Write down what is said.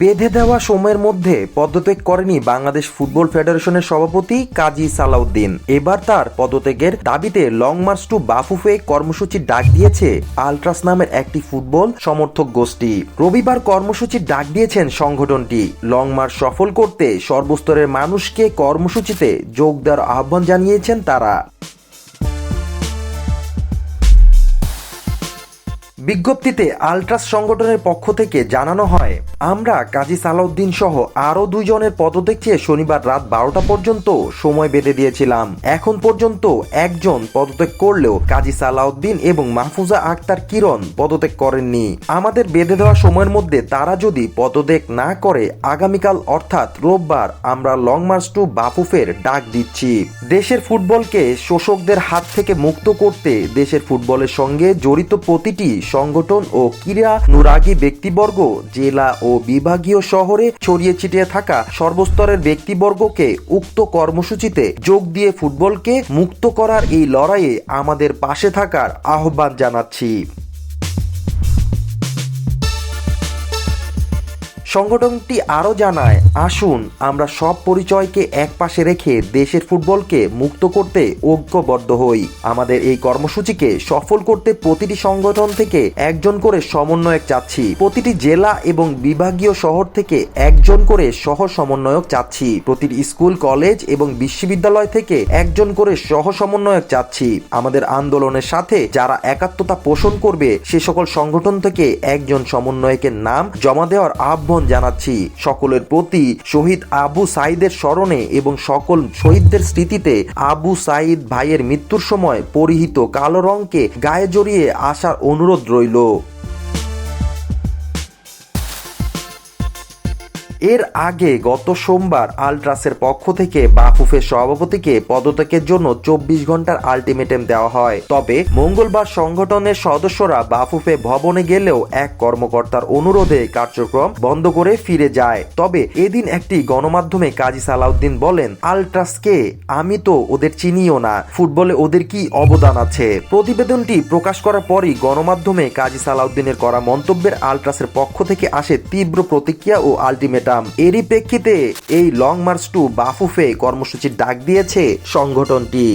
বেঁধে দেওয়া সময়ের মধ্যে পদত্যাগ করেনি বাংলাদেশ ফুটবল ফেডারেশনের সভাপতি কাজী সালাউদ্দিন। এবার তার পদত্যাগের দাবিতে লং মার্চ টু বাফুফে কর্মসূচির ডাক দিয়েছে আলট্রাস নামের একটি ফুটবল সমর্থক গোষ্ঠী। রবিবার কর্মসূচির ডাক দিয়েছেন সংগঠনটি। লং মার্চ সফল করতে সর্বস্তরের মানুষকে কর্মসূচিতে যোগ দেওয়ার আহ্বান জানিয়েছেন তারা। বিজ্ঞপ্তিতে আলট্রাস সংগঠনের পক্ষ থেকে জানানো হয়, আমরা কাজী সালাউদ্দিন সহ আরও 2 জনের পদত্যাগ চেয়ে শনিবার রাত 12টা পর্যন্ত সময় বেঁধে দিয়েছিলাম। এখন পর্যন্ত একজন পদত্যাগ করলেও কাজী সালাউদ্দিন এবং মাহফুজা আক্তার কিরণ পদত্যাগ করেননি। আমাদের বেঁধে দেওয়া সময়ের মধ্যে তারা যদি পদত্যাগ না করে আগামীকাল অর্থাৎ রোববার আমরা লং মার্চ টু বাফুফের ডাক দিচ্ছি। দেশের ফুটবলকে শোষকদের হাত থেকে মুক্ত করতে দেশের ফুটবলের সঙ্গে জড়িত প্রতিটি সংগঠন ও ক্রীড়ানুরাগী ব্যক্তিবর্গ, জেলা ও বিভাগীয় শহরে ছড়িয়ে ছিটিয়ে থাকা সর্বস্তরের ব্যক্তিবর্গকে উক্ত কর্মসূচিতে যোগ দিয়ে ফুটবলকে মুক্ত করার এই লড়াইয়ে আমাদের পাশে থাকার আহ্বান জানাচ্ছি। সংগঠনটি আরও জানায়, আসুন আমরা সব পরিচয়কে একপাশে রেখে দেশের ফুটবলকে মুক্ত করতে ঐক্যবদ্ধ হই। আমাদের এই কর্মসূচিকে সফল করতে প্রতিটি সংগঠন থেকে একজন করে সমন্বয়ক চাচ্ছি। প্রতিটি জেলা এবং বিভাগীয় শহর থেকে একজন করে সহ সমন্বয়ক চাচ্ছি। প্রতিটি স্কুল, কলেজ এবং বিশ্ববিদ্যালয় থেকে একজন করে সহ সমন্বয়ক চাচ্ছি। আমাদের আন্দোলনের সাথে যারা একাত্মতা পোষণ করবে সে সকল সংগঠন থেকে একজন সমন্বয়কের নাম জমা দেওয়ার আহ্বান জানাচ্ছি। সকলের প্রতি শহীদ আবু সাঈদের স্মরণে এবং সকল শহীদদের স্মৃতিতে আবু সাঈদ ভাইয়ের মৃত্যুর সময় পরিহিত কালো রঙকে গায়ে জড়িয়ে আসার অনুরোধ রইল। এর আগে গত সোমবার আলট্রাসের পক্ষ থেকে বাফুফের সভাপতিকে পদত্যাগের জন্য 24 ঘন্টার আলটিমেটাম দেওয়া হয়। তবে মঙ্গলবার সংগঠনের সদস্যরা বাফুফে ভবনে গেলেও এক কর্মকর্তার অনুরোধে কার্যক্রম বন্ধ করে ফিরে যায়। তবে এদিন একটি গণমাধ্যমে কাজী সালাউদ্দিন বলেন, আলট্রাসকে আমি তো ওদের চিনিও না, ফুটবলে ওদের কি অবদান আছে। প্রতিবেদনটি প্রকাশ করার পরই গণমাধ্যমে কাজী সালাউদ্দিনের করা মন্তব্যের আলট্রাসের পক্ষ থেকে আসে তীব্র প্রতিক্রিয়া ও আলটিমেটাম। এরই প্রেক্ষিতে এই লং মার্চ টু বাফুফে কর্মসূচির ডাক দিয়েছে সংগঠনটি।